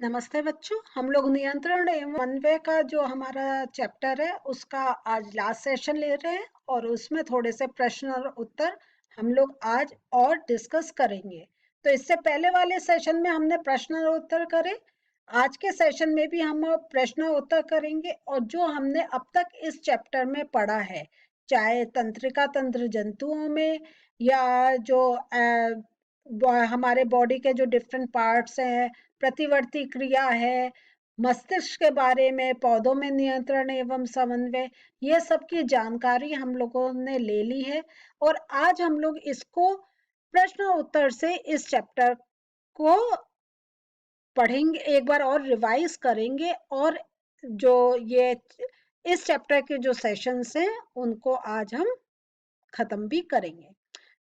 नमस्ते बच्चों। हम लोग नियंत्रण एवं समन्वय का जो हमारा चैप्टर है उसका आज लास्ट सेशन ले रहे हैं और उसमें थोड़े से प्रश्न और उत्तर हम लोग आज और डिस्कस करेंगे। तो इससे पहले वाले सेशन में हमने प्रश्न और उत्तर करे। आज के सेशन में भी हम प्रश्न और उत्तर करेंगे और जो हमने अब तक इस चैप्टर में पढ़ा है, चाहे तंत्रिका तंत्र जंतुओं में या जो हमारे बॉडी के जो डिफरेंट पार्ट्स हैं, प्रतिवर्ती क्रिया है, मस्तिष्क के बारे में, पौधों में नियंत्रण एवं समन्वय, ये सब की जानकारी हम लोगों ने ले ली है। और आज हम लोग इसको प्रश्न और उत्तर से इस चैप्टर को पढ़ेंगे, एक बार और रिवाइज करेंगे और जो ये इस चैप्टर के जो सेशंस हैं उनको आज हम खत्म भी करेंगे।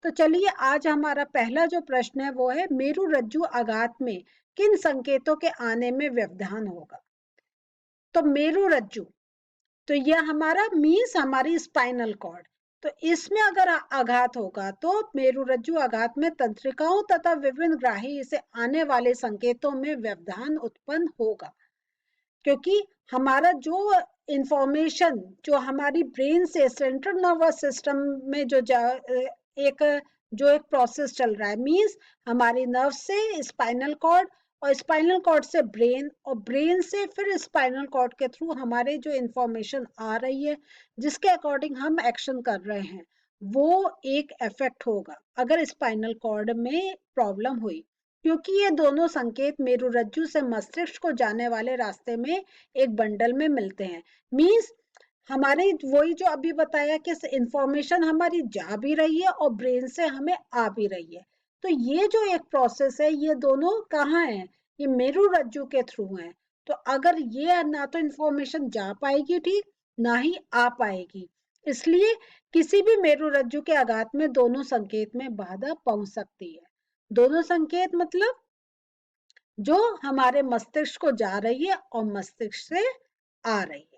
तो चलिए, आज हमारा पहला जो प्रश्न है वो है, मेरुरज्जु आघात में किन संकेतों के आने में व्यवधान होगा। तो मेरुरज्जु, तो यह हमारा मीन्स हमारी स्पाइनल कॉर्ड। तो इसमें अगर आघात होगा तो मेरुरज्जु आघात में तंत्रिकाओं तथा विभिन्न ग्राही से आने वाले संकेतों में व्यवधान उत्पन्न होगा, क्योंकि हमारा जो इंफॉर्मेशन जो हमारी ब्रेन से सेंट्रल नर्वस सिस्टम में एक प्रोसेस चल रहा है, मींस हमारी नर्व से स्पाइनल कॉर्ड और स्पाइनल कॉर्ड से ब्रेन और ब्रेन से फिर स्पाइनल कॉर्ड के थ्रू हमारे जो इंफॉर्मेशन आ रही है जिसके अकॉर्डिंग हम एक्शन कर रहे हैं, वो एक इफेक्ट होगा अगर स्पाइनल कॉर्ड में प्रॉब्लम हुई, क्योंकि ये दोनों संकेत मेरुरज्जु से मस्तिष्क को जाने वाले रास्ते में एक बंडल में मिलते हैं। मींस हमारे वही जो अभी बताया कि इंफॉर्मेशन हमारी जा भी रही है और ब्रेन से हमें आ भी रही है। तो ये जो एक प्रोसेस है, ये दोनों कहाँ है, ये मेरुरज्जु के थ्रू है। तो अगर ये ना तो इंफॉर्मेशन जा पाएगी ठीक, ना ही आ पाएगी, इसलिए किसी भी मेरुरज्जु के आघात में दोनों संकेत में बाधा पहुंच सकती है। दोनों संकेत मतलब जो हमारे मस्तिष्क को जा रही है और मस्तिष्क से आ रही है।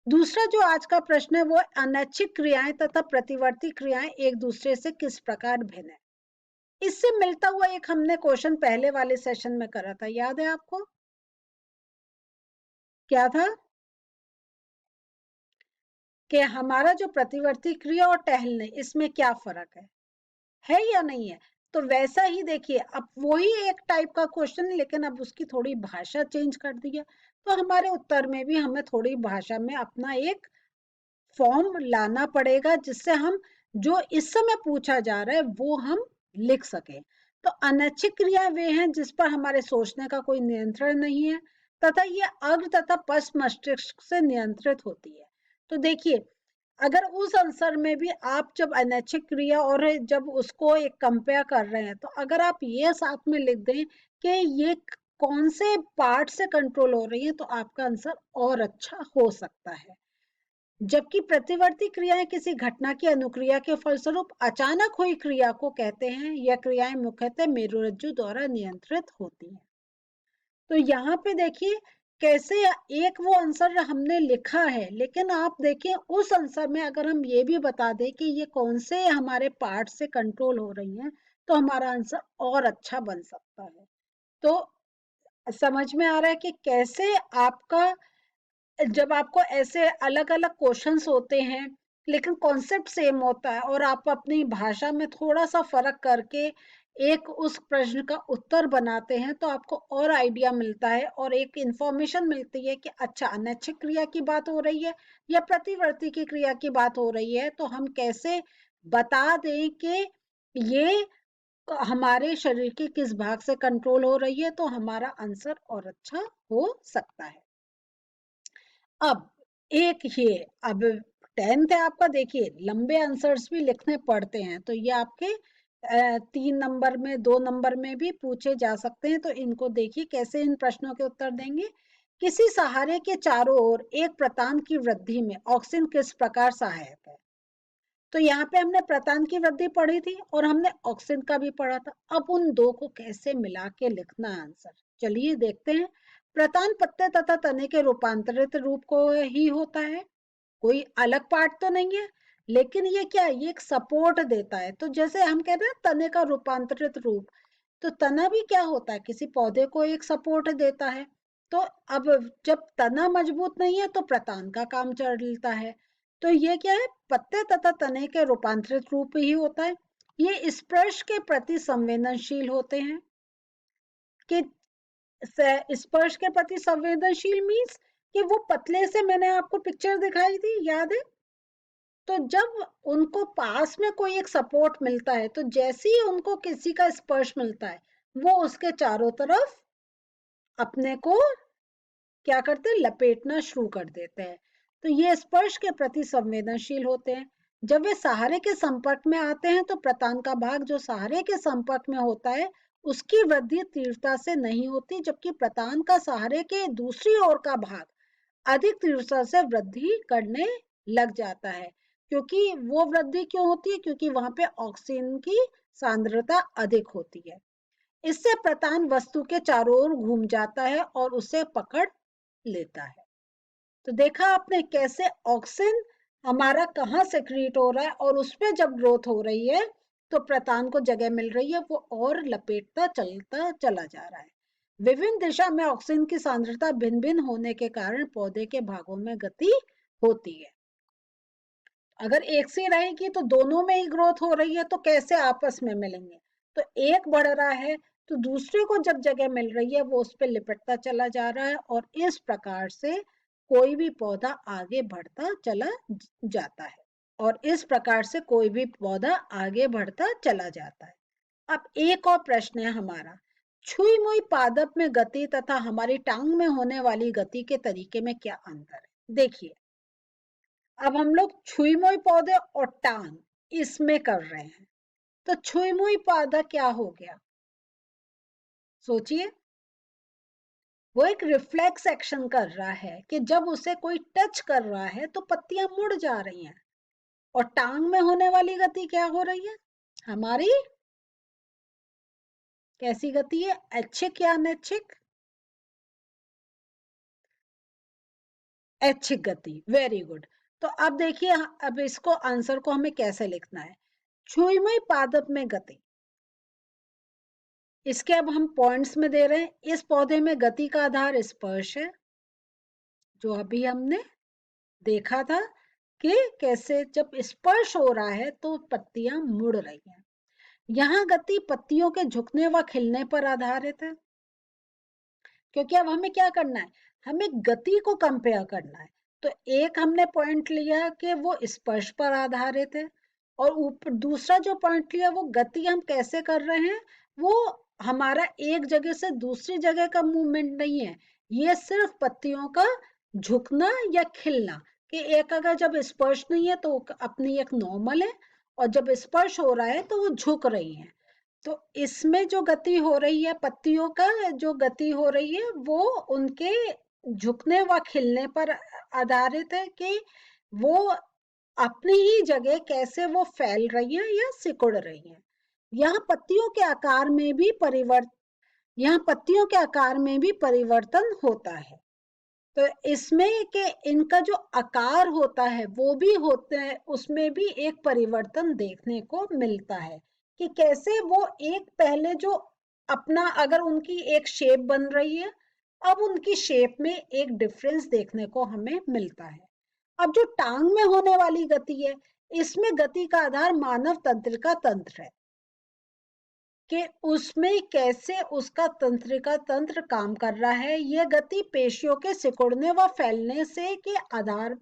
दूसरा जो आज का प्रश्न है वो, अनैच्छिक क्रियाएं तथा प्रतिवर्ती क्रियाएं एक दूसरे से किस प्रकार भिन्न है। इससे मिलता हुआ एक हमने क्वेश्चन पहले वाले सेशन में करा था, याद है आपको? क्या था कि हमारा जो प्रतिवर्ती क्रिया और टहलने, इसमें क्या फर्क है या नहीं है। तो वैसा ही देखिए, अब वही एक टाइप का क्वेश्चन, लेकिन अब उसकी थोड़ी भाषा चेंज कर दी है। तो हमारे उत्तर में भी हमें थोड़ी भाषा में अपना एक फॉर्म लाना पड़ेगा, जिससे हम जो इस समय पूछा जा रहा है वो हम लिख सकें। तो अनैच्छिक क्रिया वे हैं जिस पर हमारे सोचने का कोई नियंत्रण नहीं है तथा ये अग्र तथा पश्च मस्तिष्क से नियंत्रित होती है। तो देखिए, अगर उस आंसर में भी आप जब अनैच्छिक क्रिया और जब उसको एक कंपेयर कर रहे हैं, तो अगर आप ये साथ में लिख दें कि ये कौन से पार्ट से कंट्रोल हो रही है, तो आपका आंसर और अच्छा हो सकता है। जबकि प्रतिवर्ती क्रियाएं किसी घटना की अनुक्रिया के फलस्वरूप अचानक हुई क्रिया को कहते हैं। यह क्रियाएं मुख्यतः मेरुरज्जु द्वारा नियंत्रित होती हैं। तो यहाँ पे देखिए कैसे एक वो आंसर हमने लिखा है, लेकिन आप देखिए उस आंसर में अगर हम ये भी बता दें कि ये कौन से हमारे पार्ट से कंट्रोल हो रही हैं, तो हमारा आंसर और अच्छा बन सकता है। तो समझ में आ रहा है कि कैसे आपका, जब आपको ऐसे अलग अलग क्वेश्चंस होते हैं लेकिन कॉन्सेप्ट सेम होता है और आप अपनी भाषा में थोड़ा सा फर्क करके एक उस प्रश्न का उत्तर बनाते हैं, तो आपको और आइडिया मिलता है और एक इंफॉर्मेशन मिलती है कि अच्छा, अनैच्छिक क्रिया की बात हो रही है या प्रतिवर्ती की क्रिया की बात हो रही है, तो हम कैसे बता दें कि ये हमारे शरीर के किस भाग से कंट्रोल हो रही है, तो हमारा आंसर और अच्छा हो सकता है। अब एक ये, अब 10th है आपका, देखिए लंबे आंसर्स भी लिखने पड़ते हैं, तो ये आपके 3 नंबर में, 2 नंबर में भी पूछे जा सकते हैं। तो इनको देखिए कैसे इन प्रश्नों के उत्तर देंगे। किसी सहारे के चारों ओर एक प्रतान की वृद्धि में ऑक्सीजन किस प्रकार सहायक है। तो यहाँ पे हमने प्रतान की वृद्धि पढ़ी थी और हमने ऑक्सीजन का भी पढ़ा था। अब उन दो को कैसे मिला के लिखना है आंसर, चलिए देखते हैं। प्रतान पत्ते तथा तने के रूपांतरित रूप को ही होता है, कोई अलग पार्ट तो नहीं है, लेकिन ये क्या है, ये एक सपोर्ट देता है। तो जैसे हम कह रहे हैं तने का रूपांतरित रूप, तो तना भी क्या होता है, किसी पौधे को एक सपोर्ट देता है। तो अब जब तना मजबूत नहीं है तो प्रतान का काम चलता है। तो ये क्या है, पत्ते तथा तने के रूपांतरित रूप ही होता है। ये स्पर्श के प्रति संवेदनशील होते हैं। कि स्पर्श के प्रति संवेदनशील मीन्स कि वो पतले से, मैंने आपको पिक्चर दिखाई थी, याद है? तो जब उनको पास में कोई एक सपोर्ट मिलता है तो जैसे ही उनको किसी का स्पर्श मिलता है, वो उसके चारों तरफ अपने को क्या करते हैं, लपेटना शुरू कर देते हैं। तो ये स्पर्श के प्रति संवेदनशील होते हैं। जब वे सहारे के संपर्क में आते हैं तो प्रतान का भाग जो सहारे के संपर्क में होता है उसकी वृद्धि तीव्रता से नहीं होती, जबकि प्रतान का सहारे के दूसरी ओर का भाग अधिक तीव्रता से वृद्धि करने लग जाता है। क्योंकि वो वृद्धि क्यों होती है, क्योंकि वहां पे ऑक्सीजन की सांद्रता अधिक होती है। इससे प्रतान वस्तु के चारों ओर घूम जाता है और उसे पकड़ लेता है। तो देखा आपने कैसे ऑक्सीजन हमारा कहाँ सेक्रेट हो रहा है, और उसमें जब ग्रोथ हो रही है तो प्रतान को जगह मिल रही है, वो और लपेटता चलता चला जा रहा है। विभिन्न दिशा में ऑक्सीजन की सांद्रता भिन्न भिन्न होने के कारण पौधे के भागों में गति होती है। अगर एक से रहेगी तो दोनों में ही ग्रोथ हो रही है, तो कैसे आपस में मिलेंगे? तो एक बढ़ रहा है तो दूसरे को जब जगह मिल रही है वो उस पर लिपटता चला जा रहा है, और इस प्रकार से कोई भी पौधा आगे बढ़ता चला जाता है। और इस प्रकार से कोई भी पौधा आगे बढ़ता चला जाता है। अब एक और प्रश्न है हमारा, छुई मुई पादप में गति तथा हमारी टांग में होने वाली गति के तरीके में क्या अंतर है? देखिए, अब हम लोग छुई मुई पौधे और टांग इसमें कर रहे हैं। तो छुई मुई पौधा क्या हो गया, सोचिए। वो एक रिफ्लेक्स एक्शन कर रहा है कि जब उसे कोई टच कर रहा है तो पत्तियां मुड़ जा रही हैं। और टांग में होने वाली गति क्या हो रही है हमारी, कैसी गति है, ऐच्छिक या अनैच्छिक? ऐच्छिक गति, वेरी गुड। तो अब देखिए, अब इसको आंसर को हमें कैसे लिखना है। छुई मुई पादप में गति, इसके अब हम पॉइंट्स में दे रहे हैं। इस पौधे में गति का आधार स्पर्श है, जो अभी हमने देखा था कि कैसे जब स्पर्श हो रहा है तो पत्तियां मुड़ रही हैं। यहाँ गति पत्तियों के झुकने व खिलने पर आधारित है, क्योंकि अब हमें क्या करना है, हमें गति को कंपेयर करना है। तो एक हमने पॉइंट लिया कि वो स्पर्श पर आधारित है, और ऊपर दूसरा जो पॉइंट लिया वो गति हम कैसे कर रहे हैं, वो हमारा एक जगह से दूसरी जगह का मूवमेंट नहीं है, ये सिर्फ पत्तियों का झुकना या खिलना। कि एक अगर जब स्पर्श नहीं है तो अपनी एक नॉर्मल है, और जब स्पर्श हो रहा है तो वो झुक रही है। तो इसमें जो गति हो रही है, पत्तियों का जो गति हो रही है वो उनके झुकने व खिलने पर आधारित है कि वो अपनी ही जगह कैसे वो फैल रही है या सिकुड़ रही है। यहाँ पत्तियों के आकार में भी परिवर्तन यहाँ पत्तियों के आकार में भी परिवर्तन होता है। तो इसमें के इनका जो आकार होता है वो भी होते हैं, उसमें भी एक परिवर्तन देखने को मिलता है कि कैसे वो एक पहले जो अपना, अगर उनकी एक शेप बन रही है, अब उनकी शेप में एक डिफरेंस देखने को हमें मिलता है। अब जो टांग में होने वाली गति है, इसमें गति का आधार मानव तंत्रिका तंत्र है कि उसमें कैसे उसका तंत्रिका तंत्र काम कर रहा है। यह गति पेशियों के सिकुड़ने व फैलने से के आधार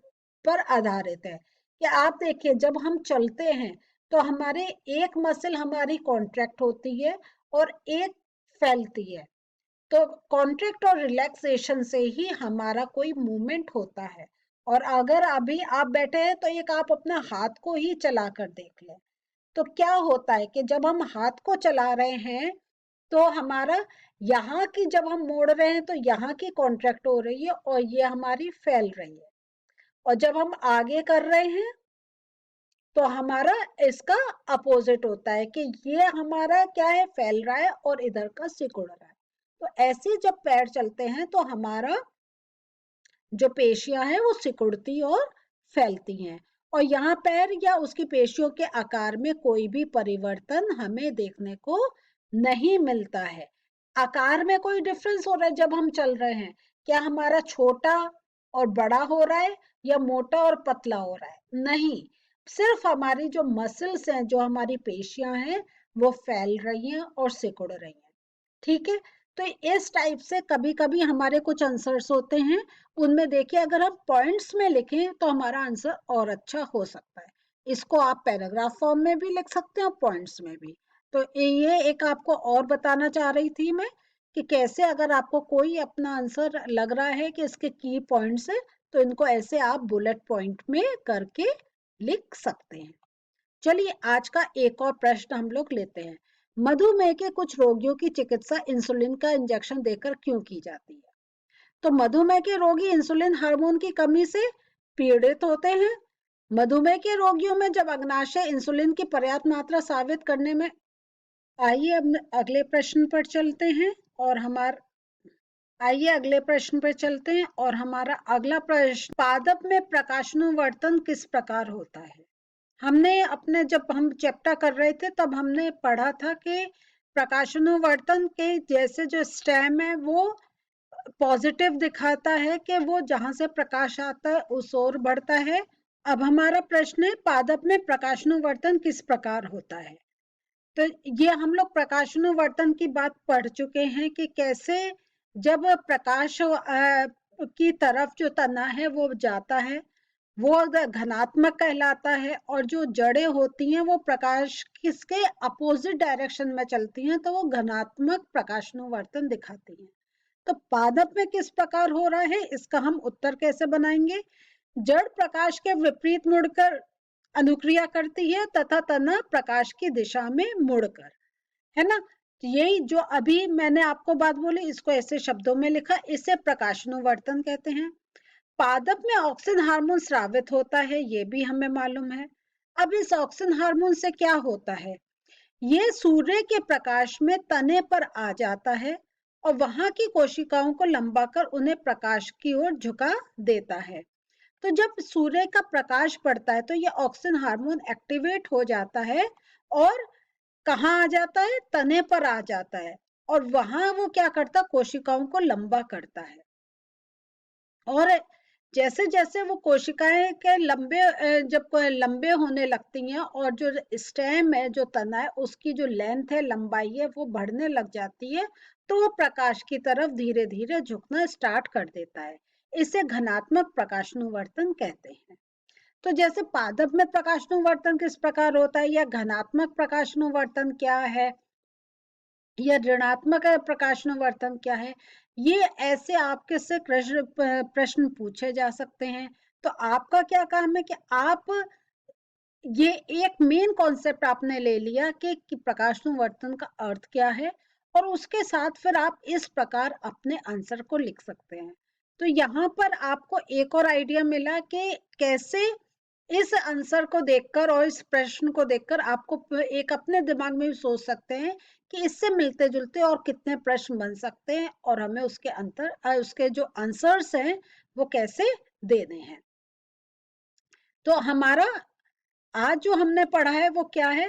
पर आधारित है। कि आप देखिए, जब हम चलते हैं तो हमारे एक मसल हमारी कॉन्ट्रैक्ट होती है और एक फैलती है। तो कॉन्ट्रैक्ट और रिलैक्सेशन से ही हमारा कोई मूवमेंट होता है। और अगर अभी आप बैठे हैं तो एक आप अपना हाथ को ही चला कर देख लें, तो क्या होता है कि जब हम हाथ को चला रहे हैं तो हमारा यहाँ की, जब हम मोड़ रहे हैं तो यहाँ की कॉन्ट्रैक्ट हो रही है और ये हमारी फैल रही है। और जब हम आगे कर रहे हैं तो हमारा इसका अपोजिट होता है कि ये हमारा क्या है, फैल रहा है और इधर का सिकुड़ रहा है। तो ऐसे जब पैर चलते हैं तो हमारा जो पेशियां हैं वो सिकुड़ती और फैलती हैं, और यहाँ पैर या उसकी पेशियों के आकार में कोई भी परिवर्तन हमें देखने को नहीं मिलता है। आकार में कोई डिफरेंस हो रहा है जब हम चल रहे हैं? क्या हमारा छोटा और बड़ा हो रहा है या मोटा और पतला हो रहा है? नहीं, सिर्फ हमारी जो मसल्स हैं, जो हमारी पेशियां हैं, वो फैल रही हैं और सिकुड़ रही हैं। ठीक है? तो इस टाइप से कभी-कभी हमारे कुछ आंसर्स होते हैं, उनमें देखिए अगर हम पॉइंट्स में लिखें तो हमारा आंसर और अच्छा हो सकता है। इसको आप पैराग्राफ फॉर्म में भी लिख सकते हैं और पॉइंट्स में भी। तो ये एक आपको और बताना चाह रही थी मैं कि कैसे अगर आपको कोई अपना आंसर लग रहा है कि इसके की पॉइंट्स है, तो इनको ऐसे आप बुलेट पॉइंट में करके लिख सकते हैं। चलिए आज का एक और प्रश्न हम लोग लेते हैं। मधुमेह के कुछ रोगियों की चिकित्सा इंसुलिन का इंजेक्शन देकर क्यों की जाती है? तो मधुमेह के रोगी इंसुलिन हार्मोन की कमी से पीड़ित होते हैं। मधुमेह के रोगियों में जब अग्नाशय इंसुलिन की पर्याप्त मात्रा साबित करने में, आइए अब अगले प्रश्न पर चलते हैं। और आइए अगले प्रश्न पर चलते हैं और हमारा अगला प्रश्न, पादप में प्रकाशानुवर्तन किस प्रकार होता है? हमने अपने जब हम चैप्टर कर रहे थे तब हमने पढ़ा था कि प्रकाशानुवर्तन के जैसे जो स्टेम है वो पॉजिटिव दिखाता है कि वो जहां से प्रकाश आता है उस ओर बढ़ता है। अब हमारा प्रश्न है पादप में प्रकाशानुवर्तन किस प्रकार होता है? तो ये हम लोग प्रकाशानुवर्तन की बात पढ़ चुके हैं कि कैसे जब प्रकाश की तरफ जो तना है वो जाता है, वो घनात्मक कहलाता है। और जो जड़ें होती हैं वो प्रकाश किसके अपोजिट डायरेक्शन में चलती हैं, तो वो घनात्मक प्रकाशानुवर्तन दिखाती हैं। तो पादप में किस प्रकार हो रहा है, इसका हम उत्तर कैसे बनाएंगे? जड़ प्रकाश के विपरीत मुड़कर अनुक्रिया करती है तथा तना प्रकाश की दिशा में मुड़कर, है ना? तो यही जो अभी मैंने आपको बात बोली, इसको ऐसे शब्दों में लिखा, इसे प्रकाशानुवर्तन कहते हैं। पादप में ऑक्सिन हार्मोन स्रावित होता है, ये भी हमें मालूम है। अब इस ऑक्सिन हार्मोन से क्या होता है? ये सूर्य के प्रकाश में तने पर आ जाता है और वहां की कोशिकाओं को लंबाकर उन्हें प्रकाश की ओर झुका देता है। तो जब सूर्य का प्रकाश पड़ता है तो ये ऑक्सिन हार्मोन एक्टिवेट हो जाता है और कहाँ आ जाता है? तने पर आ जाता है। और वहां वो क्या करता है? कोशिकाओं को लंबा करता है। और जैसे जैसे वो कोशिकाएं के लंबे जब लंबे होने लगती हैं और जो स्टेम है, जो तना है, उसकी जो लेंथ है, लंबाई है, वो बढ़ने लग जाती है, तो वो प्रकाश की तरफ धीरे धीरे झुकना स्टार्ट कर देता है। इसे घनात्मक प्रकाशानुवर्तन कहते हैं। तो जैसे पादप में प्रकाशानुवर्तन किस प्रकार होता है या घनात्मक प्रकाशानुवर्तन क्या है या ऋणात्मक प्रकाशानुवर्तन क्या है, ये ऐसे आपके से प्रश्न पूछे जा सकते हैं। तो आपका क्या काम है कि आप ये एक मेन कॉन्सेप्ट आपने ले लिया कि प्रकाशानुवर्तन का अर्थ क्या है, और उसके साथ फिर आप इस प्रकार अपने आंसर को लिख सकते हैं। तो यहाँ पर आपको एक और आइडिया मिला कि कैसे इस आंसर को देखकर और इस प्रश्न को देखकर आपको एक अपने दिमाग में भी सोच सकते हैं कि इससे मिलते जुलते और कितने प्रश्न बन सकते हैं और हमें उसके उसके जो आंसर्स हैं वो कैसे देने हैं। तो हमारा आज जो हमने पढ़ा है वो क्या है?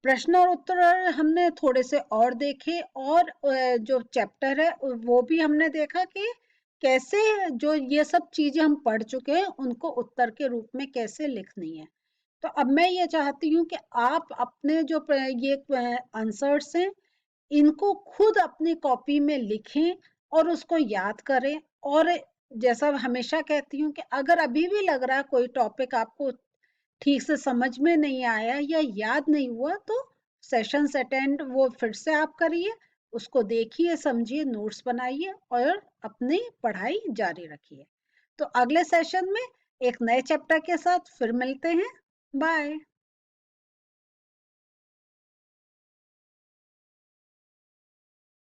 प्रश्न और उत्तर हमने थोड़े से और देखे, और जो चैप्टर है वो भी हमने देखा कि कैसे जो ये सब चीजें हम पढ़ चुके हैं उनको उत्तर के रूप में कैसे लिखनी है। तो अब मैं ये चाहती हूँ कि आप अपने जो ये आंसर्स हैं इनको खुद अपनी कॉपी में लिखें और उसको याद करें। और जैसा हमेशा कहती हूँ कि अगर अभी भी लग रहा है कोई टॉपिक आपको ठीक से समझ में नहीं आया या याद नहीं हुआ, तो सेशंस अटेंड वो फिर से आप करिए, उसको देखिए, समझिए, नोट्स बनाइए और अपनी पढ़ाई जारी रखिए। तो अगले सेशन में एक नए चैप्टर के साथ फिर मिलते हैं। बाय।